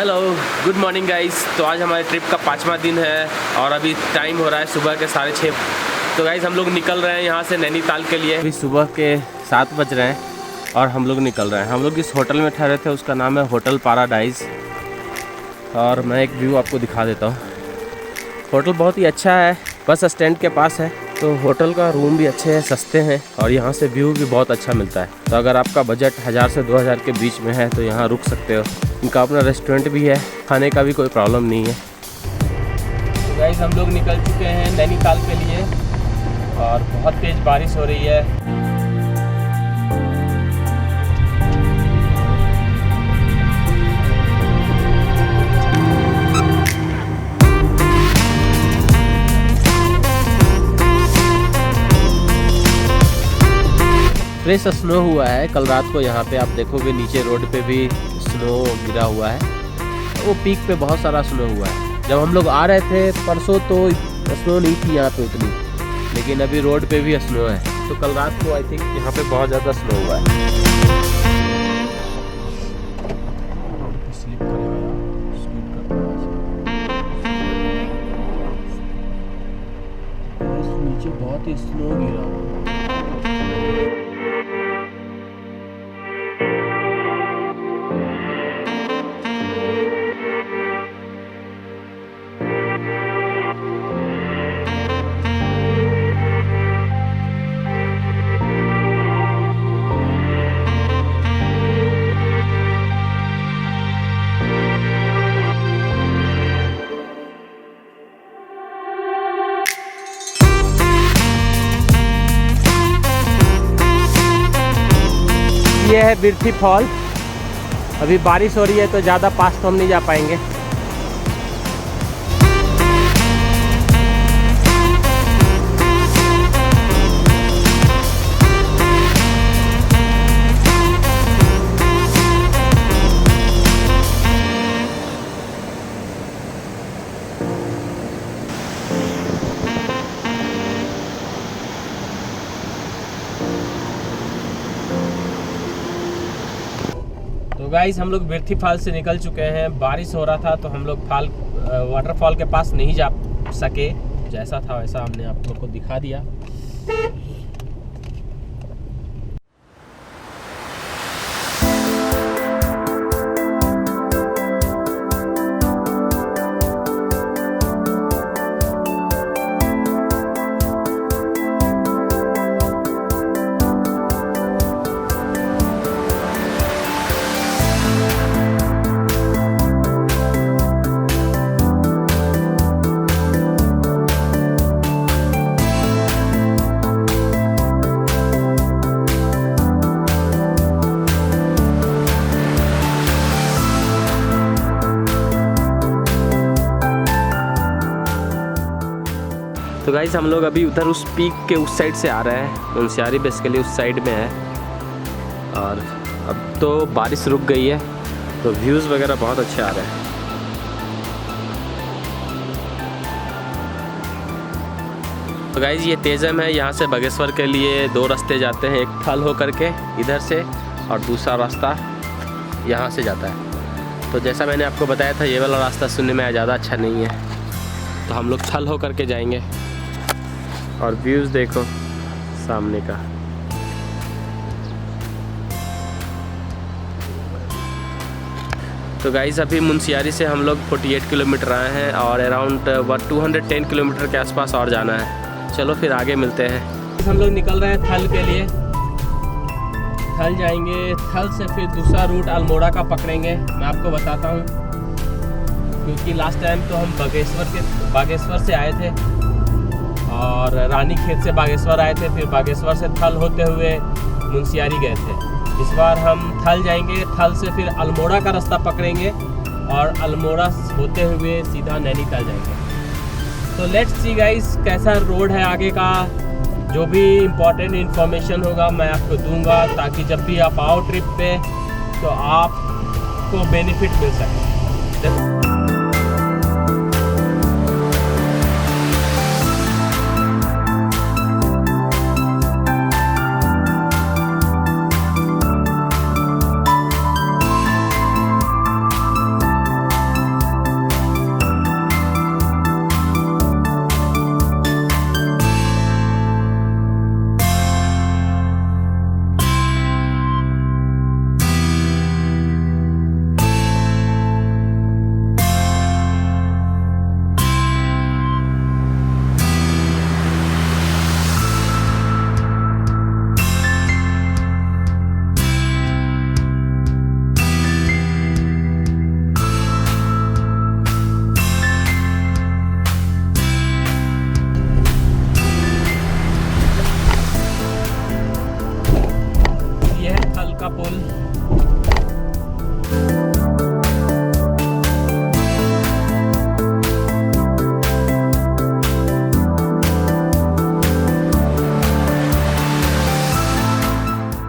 Hello good morning guys. तो आज हमारे ट्रिप का 5वां दिन है और अभी टाइम हो रहा है सुबह के 6:30। तो गाइस हम लोग निकल रहे हैं यहाँ से नैनीताल के लिए। अभी सुबह के 7 बज रहे हैं और हम लोग निकल रहे हैं। हम लोग इस होटल में ठहरे थे, उसका नाम है होटल पैराडाइज। और मैं एक व्यू आपको दिखा देता हूँ। होटल बहुत ही अच्छा है, बस स्टैंड के पास है। तो होटल का रूम भी अच्छे हैं, सस्ते हैं और यहाँ से व्यू भी बहुत अच्छा मिलता है। तो अगर आपका बजट 1000 से 2000 के बीच में है तो यहाँ रुक सकते हो। इनका अपना रेस्टोरेंट भी है, खाने का भी कोई प्रॉब्लम नहीं है। तो गाइस हम लोग निकल चुके हैं नैनीताल के लिए और बहुत तेज़ बारिश हो रही है। फ्रेश स्नो हुआ है कल रात को। यहाँ पे आप देखोगे नीचे रोड पे भी स्नो गिरा हुआ है। वो पीक पे बहुत सारा स्नो हुआ है। जब हम लोग आ रहे थे परसों तो स्नो नहीं थी यहाँ पे उतनी, लेकिन अभी रोड पे भी स्नो है। तो कल रात को आई थिंक यहाँ पे बहुत ज़्यादा स्नो हुआ है। नीचे बहुत ही स्नो गिरा हुआ है। ये है बिरथी फॉल। अभी बारिश हो रही है तो ज़्यादा पास तो हम नहीं जा पाएंगे। तो गाइस हम लोग बिरथी फॉल से निकल चुके हैं। बारिश हो रहा था तो हम लोग वाटरफॉल के पास नहीं जा सके। जैसा था वैसा हमने आप लोग को दिखा दिया। तो गाइस हम लोग अभी उधर उस पीक के उस साइड से आ रहे हैं। मुंसियारी बेसिकली उस साइड में है और अब तो बारिश रुक गई है तो व्यूज़ वगैरह बहुत अच्छे आ रहे हैं। तो गाइस ये तेजम है। यहाँ से बागेश्वर के लिए 2 रास्ते जाते हैं। एक थल हो करके इधर से और दूसरा रास्ता यहाँ से जाता है। तो जैसा मैंने आपको बताया था ये वाला रास्ता सुनने में ज़्यादा अच्छा नहीं है, तो हम लोग थल हो करके जाएंगे। और व्यूज़ देखो सामने का। तो गाइस अभी मुंसियारी से हम लोग 48 किलोमीटर आए हैं और अराउंड 210 किलोमीटर के आसपास और जाना है। चलो फिर आगे मिलते हैं। हम लोग निकल रहे हैं थल के लिए। थल जाएंगे, थल से फिर दूसरा रूट अल्मोड़ा का पकड़ेंगे। मैं आपको बताता हूँ, क्योंकि लास्ट टाइम तो हम बागेश्वर से आए थे और रानी खेत से बागेश्वर आए थे, फिर बागेश्वर से थल होते हुए मुंसियारी गए थे। इस बार हम थल जाएंगे, थल से फिर अल्मोड़ा का रास्ता पकड़ेंगे और अल्मोड़ा होते हुए सीधा नैनीताल जाएंगे। तो लेट्स सी गाइस कैसा रोड है आगे का। जो भी इम्पोर्टेंट इन्फॉर्मेशन होगा मैं आपको दूंगा, ताकि जब भी आप आओ ट्रिप पे तो आपको बेनिफिट मिल सके।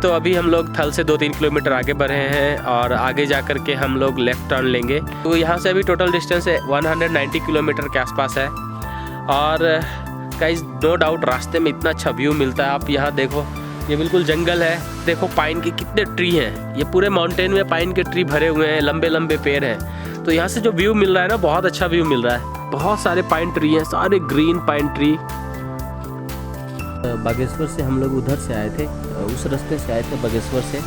तो अभी हम लोग थल से 2-3 किलोमीटर आगे बढ़े हैं और आगे जा कर के हम लोग लेफ़्ट टर्न लेंगे। तो यहाँ से अभी टोटल डिस्टेंस 190 किलोमीटर के आसपास है। और गाइस नो डाउट रास्ते में इतना अच्छा व्यू मिलता है। आप यहाँ देखो, ये बिल्कुल जंगल है। देखो पाइन के कितने ट्री हैं, ये पूरे माउंटेन में पाइन के ट्री भरे हुए हैं, लंबे लंबे पेड़ हैं। तो यहाँ से जो व्यू मिल रहा है ना, बहुत अच्छा व्यू मिल रहा है। बहुत सारे पाइन ट्री हैं, सारे ग्रीन पाइन ट्री। बागेश्वर से हम लोग उधर से आए थे, उस रास्ते से आए थे बागेश्वर से।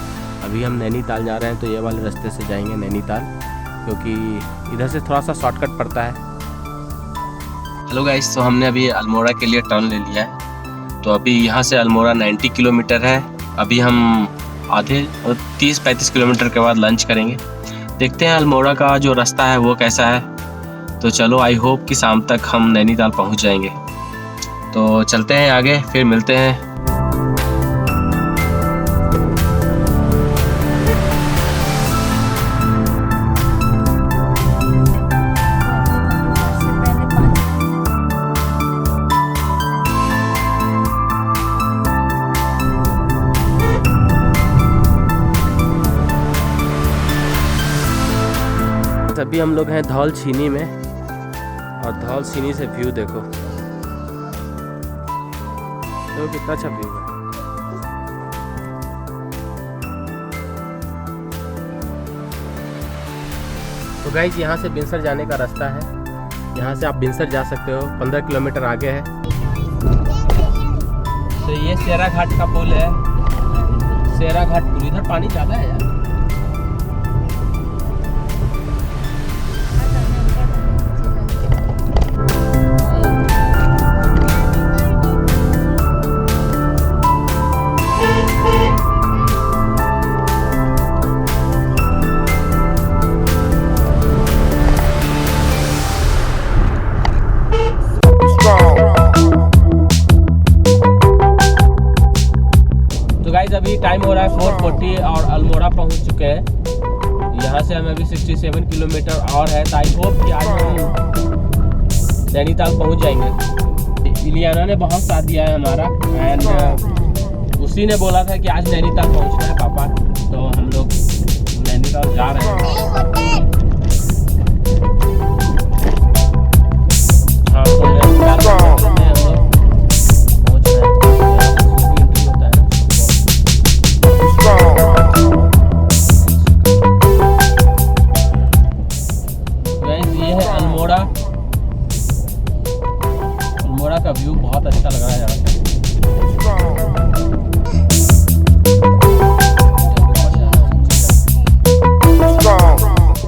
अभी हम नैनीताल जा रहे हैं, तो ये वाले रास्ते से जाएंगे नैनीताल, क्योंकि इधर से थोड़ा सा शॉर्टकट पड़ता है। हेलो गाइस, तो हमने अभी अल्मोड़ा के लिए टर्न ले लिया है। तो अभी यहाँ से अल्मोड़ा 90 किलोमीटर है। अभी हम आधे 30-35 किलोमीटर के बाद लंच करेंगे। देखते हैं अल्मोड़ा का जो रास्ता है वो कैसा है। तो चलो, आई होप कि शाम तक हम नैनीताल पहुँच जाएंगे। तो चलते हैं आगे, फिर मिलते हैं। अभी हम लोग हैं धौल छीनी में, और धौल छीनी से व्यू देखो, तो कितना अच्छा व्यू है। तो गाइस यहाँ से बिनसर जाने का रास्ता है। यहाँ से आप बिनसर जा सकते हो, 15 किलोमीटर आगे है। तो ये शेरा घाट का पुल है, शेरा घाट पुल। इधर पानी ज़्यादा है यार। अभी टाइम हो रहा है 4:40 और अल्मोड़ा पहुंच चुके हैं। यहाँ से हमें अभी 67 किलोमीटर और है। तो आई होप कि आज हम नैनीताल पहुंच जाएंगे। इलियाना ने बहुत साथ दिया है हमारा, एंड उसी ने बोला था कि आज नैनीताल पहुंचना है पापा। तो हम लोग नैनीताल जा रहे हैं। हाँ, तो नैनीताल अल्मोड़ा का व्यू बहुत अच्छा लग रहा है यहाँ से।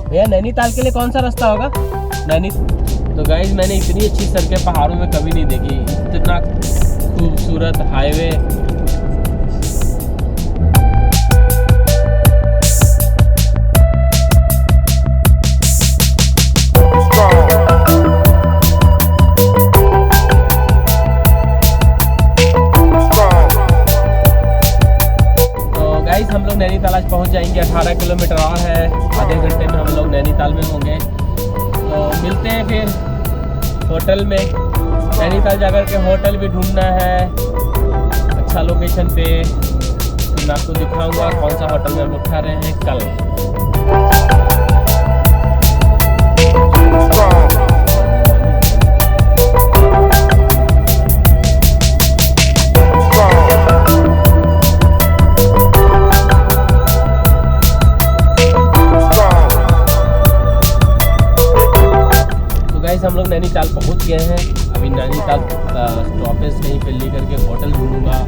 भैया नैनीताल के लिए कौन सा रास्ता होगा? तो गाइस, मैंने इतनी अच्छी सड़कें पहाड़ों में कभी नहीं देखी। इतना खूबसूरत हाईवे। हम लोग नैनीताल आज पहुंच जाएंगे। 18 किलोमीटर और है। आधे घंटे में हम लोग नैनीताल में होंगे। तो मिलते हैं फिर होटल में। नैनीताल जाकर के होटल भी ढूंढना है अच्छा लोकेशन पे। तो मैं आपको दिखाऊंगा कौन सा होटल में हम लोग ठहरे हैं कल। हम लोग नैनीताल पहुंच गए हैं। अभी नैनीताल स्टॉपेज कहीं पे लेकर के होटल ढूंढूंगा।